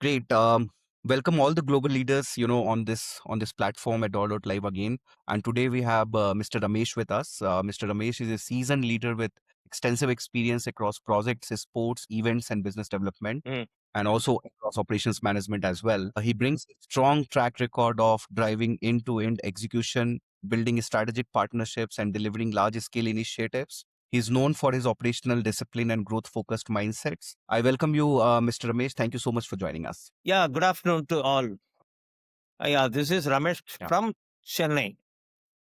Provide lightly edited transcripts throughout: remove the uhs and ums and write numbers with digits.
Great. Welcome all the global leaders, on this platform at Dawdle.live again. And today we have Mr. Ramesh with us. Mr. Ramesh is a seasoned leader with extensive experience across projects, sports, events, and business development, Mm. and also across operations management as well. He brings a strong track record of driving end-to-end execution, building strategic partnerships, and delivering large-scale initiatives. He's known for his operational discipline and growth focused mindsets. I welcome you, Mr. Ramesh. Thank you so much for joining us. Yeah, good afternoon to all. Yeah, this is Ramesh Yeah. from Chennai.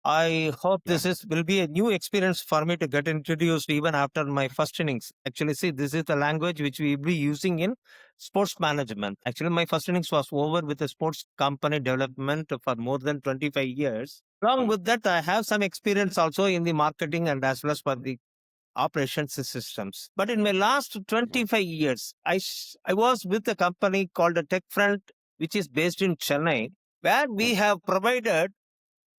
I hope Yeah. this will be a new experience for me to get introduced even after my first innings. Actually, see, this is the language which we will be using in sports management. Actually, my first innings was over with a sports company development for more than 25 years. Along Mm. with that, I have some experience also in the marketing and as well as for the operations systems. But in my last Yeah. 25 years, I was with a company called a Techfront, which is based in Chennai, where Mm. we have provided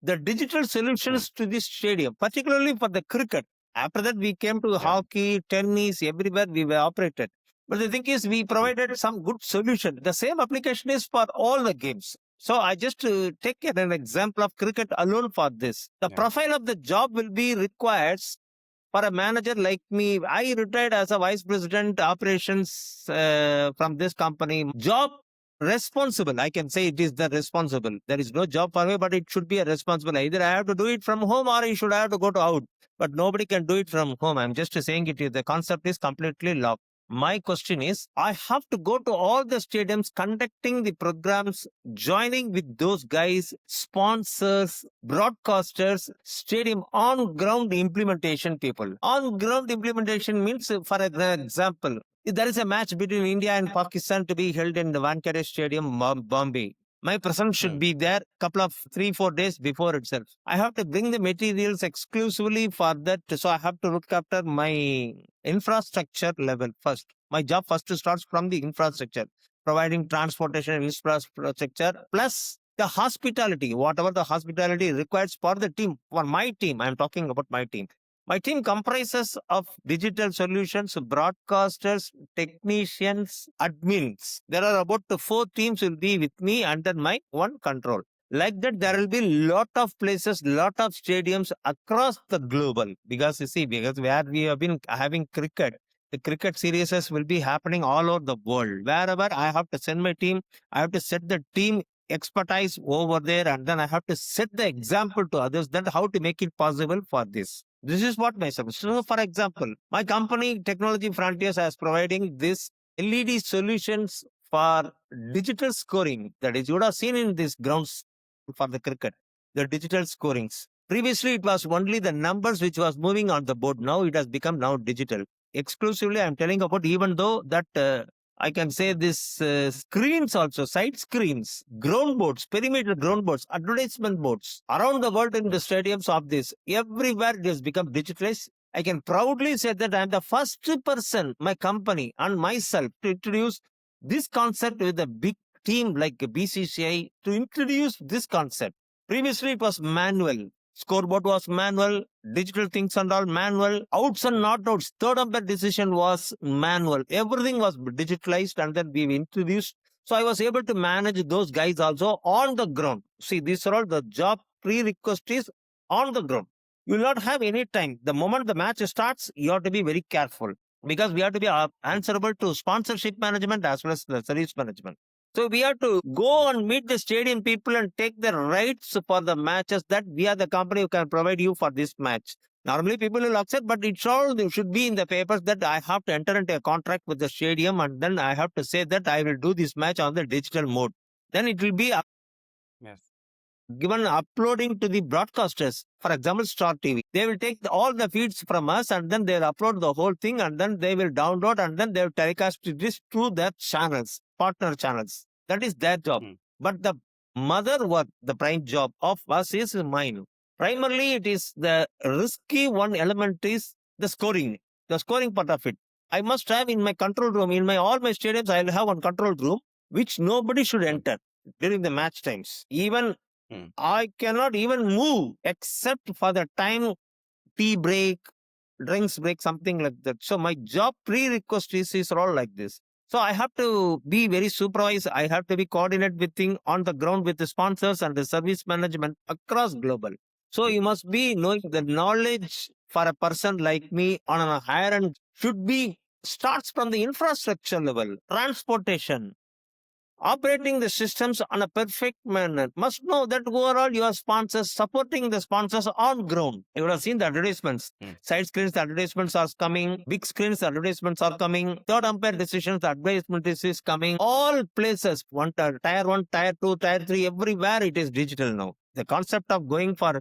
the digital Mm. solutions to this stadium, particularly for the cricket. After that, we came to Yeah. hockey, tennis, everywhere we were operated. But the thing is, we Mm. provided some good solution. The same application is for all the games. So I just take an example of cricket alone for this. The Yeah. profile of the job will be required for a manager like me. I retired as a vice president operations from this company. Job responsible. I can say it is the responsible. There is no job for me, but it should be a responsible. Either I have to do it from home or I should have to go to out. But nobody can do it from home. I'm just saying it is the concept is completely locked. My question is, I have to go to all the stadiums conducting the programs, joining with those guys, sponsors, broadcasters, stadium on ground implementation people. On ground implementation means, for example, if there is a match between India and Pakistan to be held in the Wankhede Stadium, Bombay. My presence should Mm. be there couple of 3-4 days before itself. I have to bring the materials exclusively for that. So I have to look after my infrastructure level first. My job first starts from the infrastructure, providing transportation infrastructure plus the hospitality, whatever the hospitality requires for the team, for my team. I'm talking about my team. My team comprises of digital solutions, broadcasters, technicians, admins. There are about the 4 teams will be with me under my one control. Like that, there Yeah. will be lot of places, lot of stadiums across the global. Because you see, because where we have been having cricket, the cricket series will be happening all over the world. Wherever I have to send my team, I have to set the team expertise over there, and then I have to set the example to others that how to make it possible for this. This is what my service. So, for example, my company Technology Frontiers is providing this LED solutions for digital scoring. That is, you would have seen in these grounds for the cricket, the digital scorings. Previously, it was only the numbers which was moving on the board. Now it has become now digital. Exclusively, I'm telling about even though that I can say this screens also, side screens, ground boards, perimeter ground boards, advertisement boards around the world in the Mm. stadiums of this. Everywhere it has become digitalized. I can proudly say that I'm the first person, my company and myself, to introduce this concept with a big team like BCCI to introduce this concept. Previously, it was manual. Scoreboard was manual, digital things and all manual, outs and not outs. Third umpire decision was manual. Everything was digitalized and then we introduced. So I was able to manage those guys also on the ground. See, these are all the job prerequisite is on the ground. You will not have any time. The moment the match starts, you have to be very careful because we have to be Mm. answerable to sponsorship management as well as the service management. So we have to go and meet the stadium people and take the rights for the matches that we are the company who can provide you for this match. Normally people will accept, but it should be in the papers that I have to enter into a contract with the stadium and then I have to say that I will do this match on the digital mode. Then it will be Yes. given uploading to the broadcasters. For example, Star TV. They will take all the feeds from us and then they'll upload the whole thing and then they will download and then they'll telecast this to their channels, partner channels. That is their job. Mm. But the mother work, the prime job of us is mine. Primarily, it is the risky one element is the scoring part of it. I must have in my control room, in my all my stadiums, I'll have one control room which nobody should Mm. enter during the match times. Even Mm. I cannot even move except for the time tea break, drinks break, something like that. So my job prerequisites is all like this. So I have to be very supervised. I have to be coordinated with thing on the ground with the sponsors and the service management across global. So you must be knowing the knowledge for a person like me on a higher end should be starts from the infrastructure level, transportation, operating the systems on a perfect manner. Must know that overall your sponsors supporting the sponsors on ground. You would have seen the advertisements. Side screens, the advertisements are coming. Big screens, the advertisements are coming. Third umpire decisions, the advertisement is coming. All places, tier one, tier two, tier three, everywhere it is digital now. The concept of going for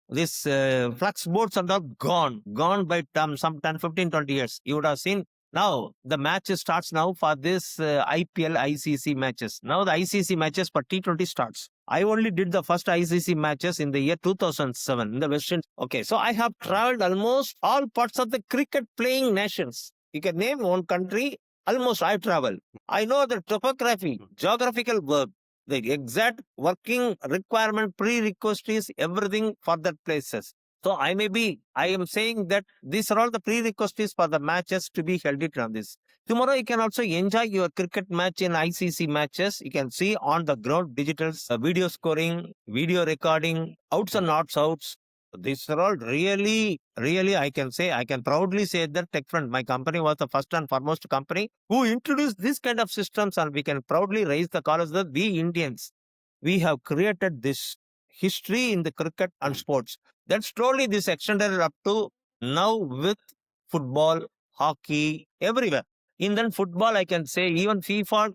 this flux boards and all gone by some 10, 15, 20 years. You would have seen now the match starts now for this IPL ICC matches. Now the ICC matches for T20 starts. I only did the first ICC matches in the year 2007 in the Western. Okay, so I have traveled almost all parts of the cricket playing nations. You can name one country, almost I travel. I know the topography, geographical work, the exact working requirement, prerequisites, everything for that places. So I am saying that these are all the prerequisites for the matches to be held it on this. Tomorrow you can also enjoy your cricket match in ICC matches. You can see on the ground digital video scoring, video recording, outs and not outs. These are all really, I can proudly say that Techfront, my company, was the first and foremost company who introduced this kind of systems, and we can proudly raise the colors that we Indians, we have created this history in the cricket and sports. Then slowly this extended up to now with football, hockey, everywhere. In then football, I can say even FIFA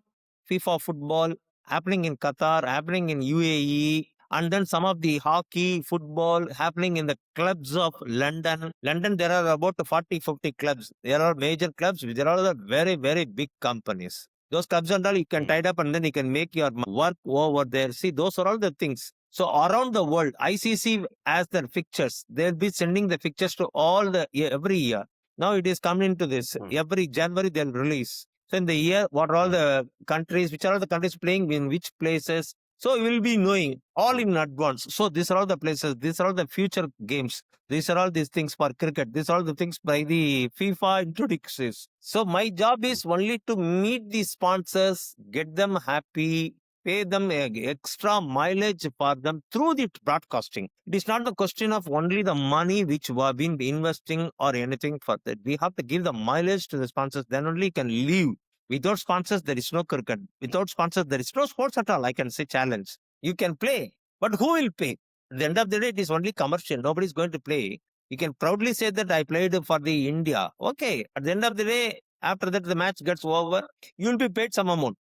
football happening in Qatar, happening in UAE, and then some of the hockey, football happening in the clubs of London. London, there are about 40, 50 clubs. There are major clubs. There are the very, very big companies. Those clubs and all you can tie up and then you can make your work over there. See, those are all the things. So around the world, ICC as their fixtures, they'll be sending the fixtures to all the every year. Now it is coming to this. Every January they'll release. So in the year, what are all the countries, which are all the countries playing in which places, so you will be knowing all in advance. So these are all the places, these are all the future games. These are all these things for cricket. These are all the things by the FIFA introduces. So my job is only to meet the sponsors, get them happy, pay them extra mileage for them through the broadcasting. It is not the question of only the money which we have been investing or anything for that. We have to give the mileage to the sponsors. Then only can live. Without sponsors, there is no cricket. Without sponsors, there is no sports at all. I can say challenge. You can play, but who will pay? At the end of the day, it is only commercial. Nobody is going to play. You can proudly say that I played for the India. Okay. At the end of the day, after that the match gets over, you will be paid some amount.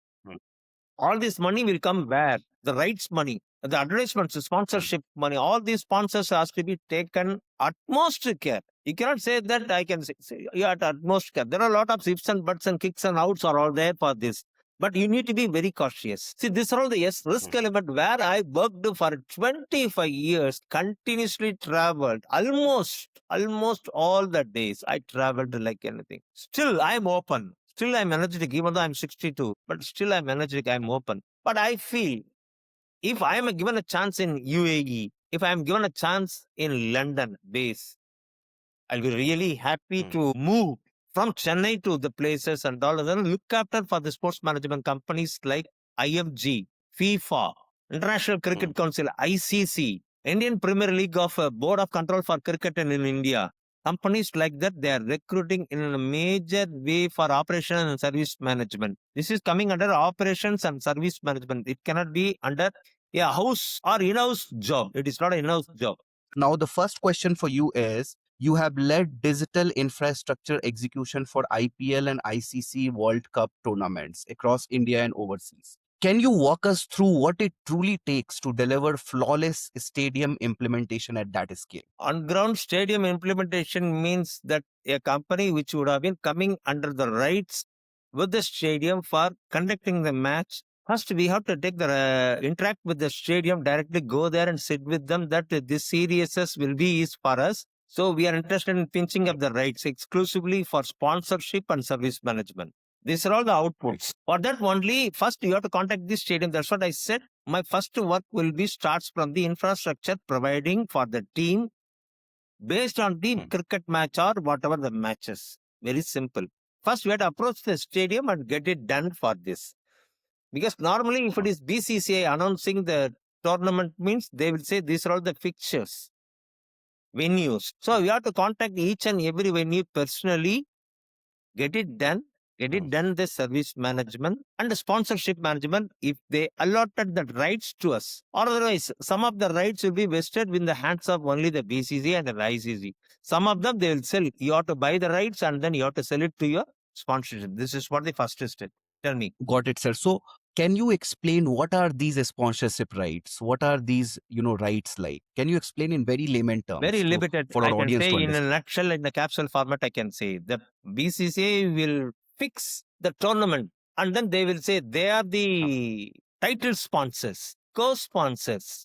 All this money will come where? The rights money, the advertisements, the sponsorship money, all these sponsors has to be taken utmost care. You cannot say that I can say you at utmost care. There are a lot of ifs and buts and kicks and outs are all there for this. But you need to be very cautious. See, this are all the risk element where I worked for 25 years, continuously traveled, almost all the days. I traveled like anything. Still, I'm open. Still, I'm energetic, even though I'm 62. But still, I'm energetic. I'm open. But I feel if I am given a chance in UAE, if I am given a chance in London base, I'll be really happy to move from Chennai to the places and all. And then look after for the sports management companies like IFG, FIFA, International Cricket Council, ICC, Indian Premier League of Board of Control for Cricket in India. Companies like that, they are recruiting in a major way for operation and service management. This is coming under operations and service management. It cannot be under a house or in-house job. It is not an in-house job. Now, the first question for you is, you have led digital infrastructure execution for IPL and ICC World Cup tournaments across India and overseas. Can you walk us through what it truly takes to deliver flawless stadium implementation at that scale? On-ground stadium implementation means that a company which would have been coming under the rights with the stadium for conducting the match, first we have to take the interact with the stadium, directly go there and sit with them that this series will be is for us. So we are interested in pinching up the rights exclusively for sponsorship and service management. These are all the outputs. For that only, first you have to contact the stadium. That's what I said. My first work will be starts from the infrastructure providing for the team based on the cricket match or whatever the matches. Very simple. First, we have to approach the stadium and get it done for this. Because normally, if it is BCCI announcing the tournament, means they will say these are all the fixtures, venues. So we have to contact each and every venue personally, get it done. Get it done, the service management and the sponsorship management, if they allotted the rights to us. Or otherwise, some of the rights will be vested in the hands of only the BCC and the ICC. Some of them they will sell. You have to buy the rights and then you have to sell it to your sponsorship. This is what the first step. Tell me. Got it, sir. So can you explain what are these sponsorship rights? What are these, rights like? Can you explain in very layman Very terms limited. for I our can audience say to in a understand? nutshell, in the capsule format, I can say the BCCI will fix the tournament and then they will say they are the title sponsors, co-sponsors,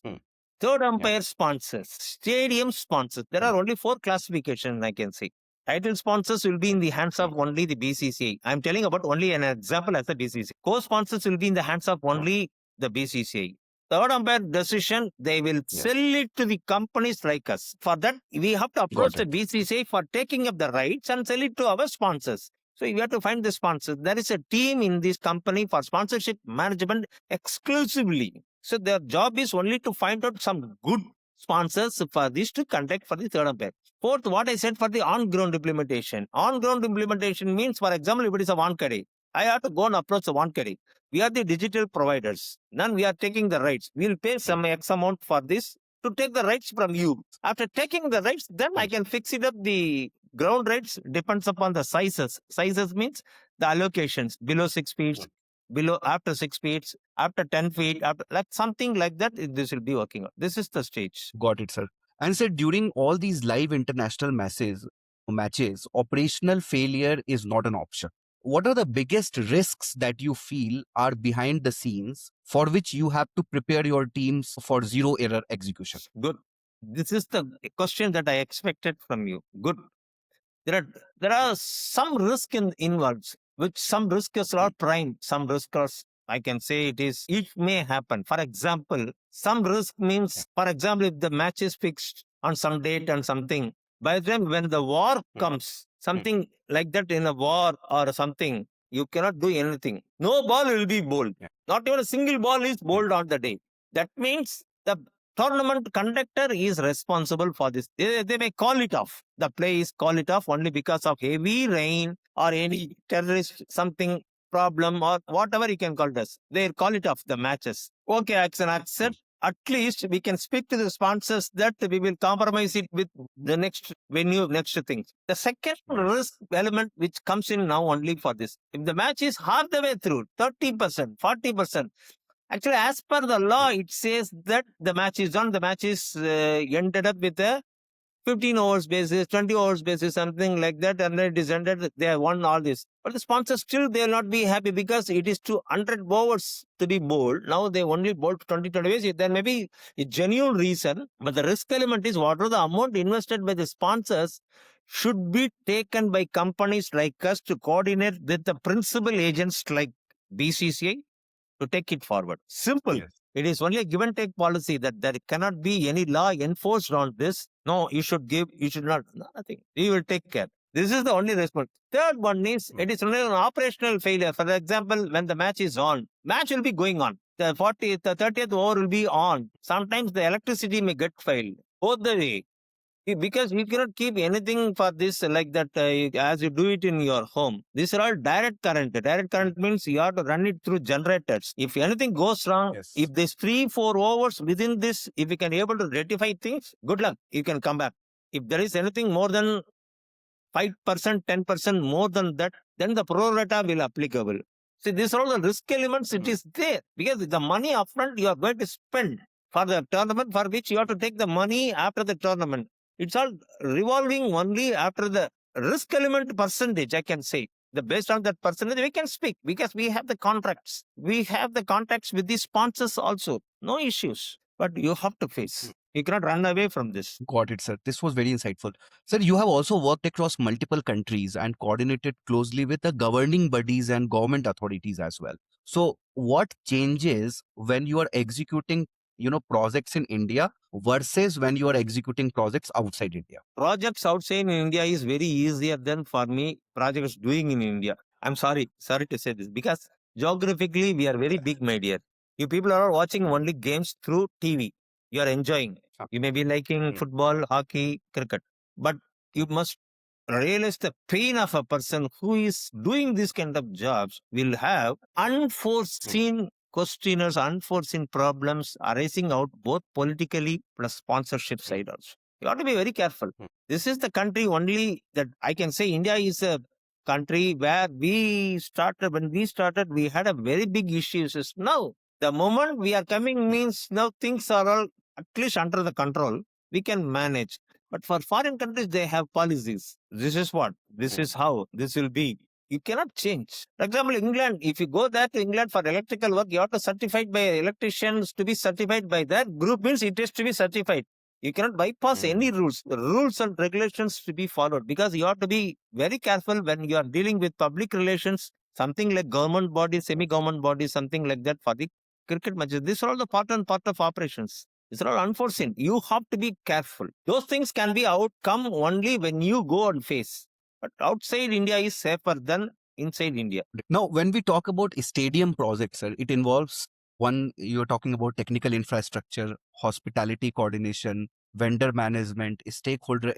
third umpire sponsors, stadium sponsors. There are only 4 classifications, I can say. Title sponsors will be in the hands of only the BCCI. I'm telling about only an example as a BCCI. Co-sponsors will be in the hands of only the BCCI. Third umpire decision, they will sell it to the companies like us. For that, we have to approach the BCCI for taking up the rights and sell it to our sponsors. So you have to find the sponsors. There is a team in this company for sponsorship management exclusively. So their job is only to find out some good sponsors for this to conduct for the third umpire. Fourth, what I said for the on-ground implementation. On-ground implementation means, for example, if it is a Wankade, I have to go and approach the Wankade. We are the digital providers. Then we are taking the rights. We will pay some X amount for this to take the rights from you. After taking the rights, then I can fix it up. The ground rights depends upon the sizes. Sizes means the allocations below 6 feet, below after 6 feet, after 10 feet, after like something like that. This will be working on. This is the stage. Got it, sir. And sir, during all these live international matches, operational failure is not an option. What are the biggest risks that you feel are behind the scenes for which you have to prepare your teams for zero error execution? Good. This is the question that I expected from you. Good. There are some risk involved, which some risks are prime, some risks I can say it may happen. For example, some risk means, for example, if the match is fixed on some date and something, by the time when the war comes, something like that in a war or something, you cannot do anything. No ball will be bowled. Not even a single ball is bowled on the day. That means the tournament conductor is responsible for this. They may call it off. The players call it off only because of heavy rain or any terrorist something problem or whatever you can call it as. They call it off the matches. Okay, I can accept. At least we can speak to the sponsors that we will compromise it with the next venue, next thing. The second risk element which comes in now only for this. If the match is half the way through, 30%, 40%, actually, as per the law, it says that the match is done. The match is ended up with a 15 hours basis, 20 hours basis, something like that, and then it is ended. They have won all this. But the sponsors still, they will not be happy because it is 200 overs to be bowled. Now they only bowled 20 overs. There may be a genuine reason, but the risk element is whatever the amount invested by the sponsors should be taken by companies like us to coordinate with the principal agents like BCCI to take it forward. Simple. Yes. It is only a give and take policy that there cannot be any law enforced on this. No, you should give, you should not. Nothing. You will take care. This is the only response. Third one is, it is only an operational failure. For example, when the match is on, match will be going on. The 30th over will be on. Sometimes the electricity may get failed. Both the way. Because you cannot keep anything for this like that as you do it in your home. These are all direct current. Direct current means you have to run it through generators. If anything goes wrong, if there's 3-4 hours within this, if you can able to rectify things, good luck. You can come back. If there is anything more than 5%, 10% more than that, then the pro rata will applicable. See, these are all the risk elements. It is there because the money upfront you are going to spend for the tournament for which you have to take the money after the tournament. It's all revolving only after the risk element percentage, I can say. Based on that percentage, we can speak because we have the contracts. We have the contracts with the sponsors also. No issues. But you have to face. You cannot run away from this. Got it, sir. This was very insightful. Sir, you have also worked across multiple countries and coordinated closely with the governing bodies and government authorities as well. So what changes when you are executing projects in India versus when you are executing projects outside India? Projects outside in India is very easier than for me projects doing in India. I'm sorry to say this because geographically we are very big, my dear. You people are watching Mm. only games through TV. You are enjoying. You may be liking Mm. football, hockey, cricket, but you must realize the pain of a person who is doing this kind of jobs will have Mm. unforeseen questioners, unforeseen problems arising out both politically plus sponsorship Mm. side also. You have to be very careful. Mm. This is the country only that I can say India is a country where when we started, we had a very big issues. Now, the moment we are coming Mm. means now things are all at least under the control. We can manage. But for foreign countries, they have policies. This is what, this Mm. is how, this will be. You cannot change. For example, England, if you go there to England for electrical work, you have to certified by electricians to be certified by that group means it has to be certified. You cannot bypass Mm. any rules. The rules and regulations to be followed because you have to be very careful when you are dealing with public relations, something like government bodies, semi-government bodies, something like that for the cricket matches. These are all the part and part of operations. These are all unforeseen. You have to be careful. Those things can be outcome only when you go and face. But outside India is safer than inside India. Now, when we talk about stadium projects, sir, it involves one, you're talking about technical infrastructure, hospitality coordination, vendor management, stakeholder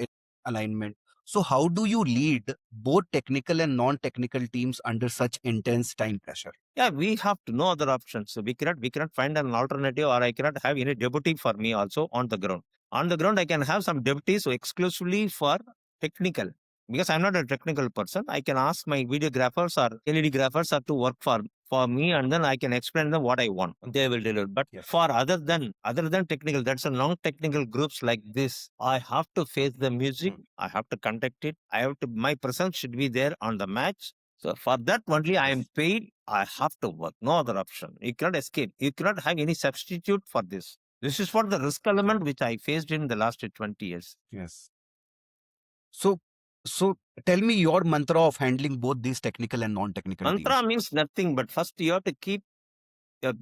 alignment. So, how do you lead both technical and non technical teams under such intense time pressure? Yeah, we have to no other options. So we cannot find an alternative, or I cannot have any deputy for me also on the ground. On the ground, I can have some deputies exclusively for technical. Because I'm not a technical person, I can ask my videographers or LED graphers to work for me, and then I can explain them what I want. They will deliver. But Yes. for other than technical, that's a non-technical groups like this. I have to face the music. I have to conduct it. My presence should be there on the match. So for that only I am Yes. paid. I have to work. No other option. You cannot escape. You cannot have any substitute for this. This is what the risk element which I faced in the last 20 years. Yes. So, so tell me your mantra of handling both these technical and non technical Mantra teams. means nothing, but first you have to keep your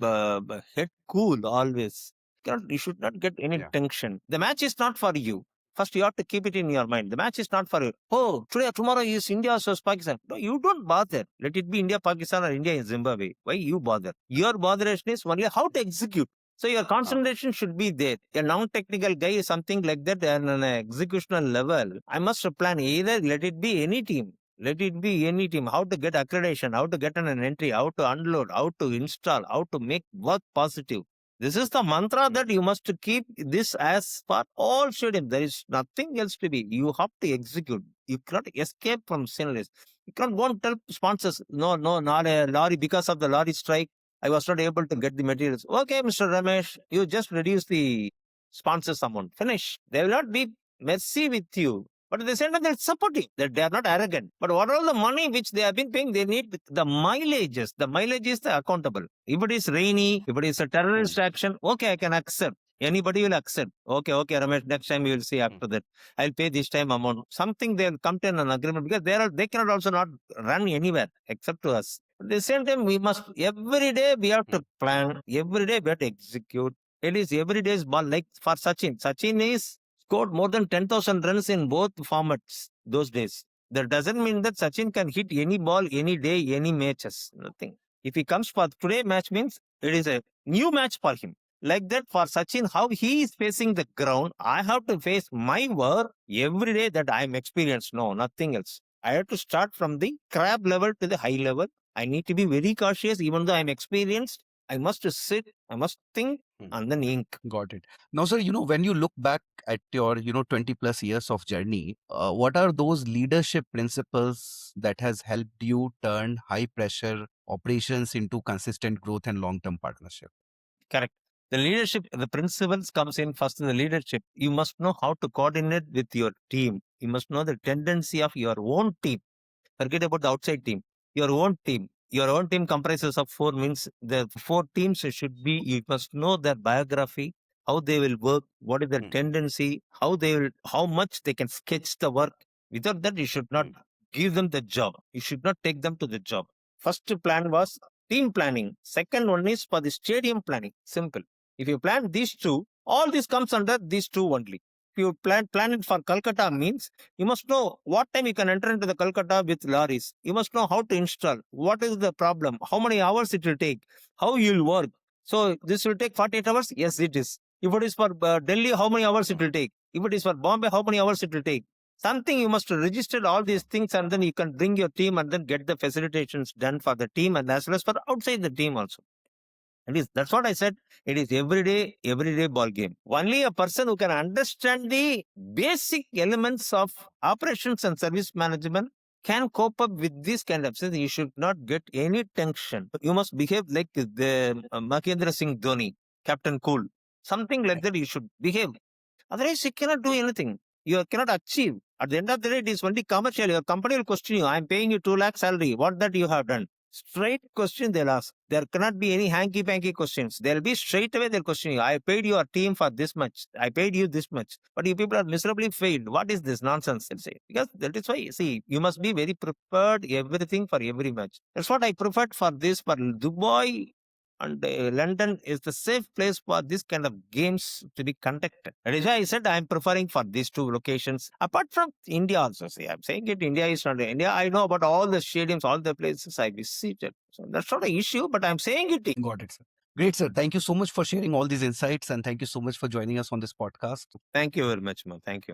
head cool always. You should not get any Yeah. tension. The match is not for you. First, you have to keep it in your mind. The match is not for you. Oh, today or tomorrow is India versus Pakistan. No, you don't bother. Let it be India, Pakistan, or India and Zimbabwe. Why you bother? Your botheration is only how to execute. So your concentration should be there. A non-technical guy is something like that, and on an executional level, I must plan either let it be any team. Let it be any team. How to get accreditation, how to get an entry, how to unload, how to install, how to make work positive. This is the mantra that you must keep this as for all stadiums. There is nothing else to be. You have to execute. You cannot escape from sinless. You can't go and tell sponsors, no, not a lorry. Because of the lorry strike, I was not able to get the materials. Okay, Mr. Ramesh, you just reduce the sponsors amount. Finish. They will not be messy with you. But at the same time, they're supportive, that they are not arrogant. But what all the money which they have been paying, they need the mileages. The mileage is the accountable. If it is rainy, if it is a terrorist action, okay, I can accept. Anybody will accept. Okay, Ramesh, next time you will see after that. I'll pay this time amount. Something they'll come to an agreement because they cannot also not run anywhere except to us. At the same time, we must, every day we have to plan, every day we have to execute. It is every day's ball. Like for Sachin. Sachin is scored more than 10,000 runs in both formats those days. That doesn't mean that Sachin can hit any ball, any day, any matches. Nothing. If he comes for today match means it is a new match for him. Like that for Sachin, how he is facing the ground, I have to face my work every day that I am experienced. No, nothing else. I have to start from the crab level to the high level. I need to be very cautious, even though I'm experienced. I must sit, I must think, and then ink. Got it. Now, sir, when you look back at your, 20 plus years of journey, what are those leadership principles that has helped you turn high pressure operations into consistent growth and long-term partnership? Correct. The leadership, the principles comes in first in the leadership. You must know how to coordinate with your team. You must know the tendency of your own team. Forget about the outside team. Your own team. Your own team comprises of four means the four teams should be, you must know their biography, how they will work, what is their tendency, how much they can sketch the work. Without that, you should not give them the job. You should not take them to the job. First plan was team planning. Second one is for the stadium planning. Simple. If you plan these two, all this comes under these two only. If you plan it for Calcutta means you must know what time you can enter into the Calcutta with lorries. You must know how to install. What is the problem? How many hours it will take? How you'll work? So this will take 48 hours? Yes, it is. If it is for Delhi, how many hours it will take? If it is for Bombay, how many hours it will take? Something you must register all these things and then you can bring your team and then get the facilitations done for the team and as well as for outside the team also. That's what I said. It is everyday ball game. Only a person who can understand the basic elements of operations and service management can cope up with this kind of things. You should not get any tension. You must behave like the Mahendra Singh Dhoni, Captain Cool. Something like that you should behave. Otherwise, you cannot do anything. You cannot achieve. At the end of the day, it is only commercial. Your company will question you. I'm paying you 2 lakh salary. What that you have done? Straight question they'll ask. There cannot be any hanky-panky questions. They'll be straight away they'll question you. I paid your team for this much. I paid you this much. But you people are miserably failed. What is this nonsense? They'll say. Because that is why, see, you must be very prepared everything for every match. That's what I preferred for this, for Dubai and London is the safe place for this kind of games to be conducted. That is why I said I'm preferring for these two locations. Apart from India also, see, I'm saying it, India is not India. I know about all the stadiums, all the places I visited. So that's not an issue, but I'm saying it. Got it, sir. Great, sir. Thank you so much for sharing all these insights and thank you so much for joining us on this podcast. Thank you very much, ma'am. Thank you.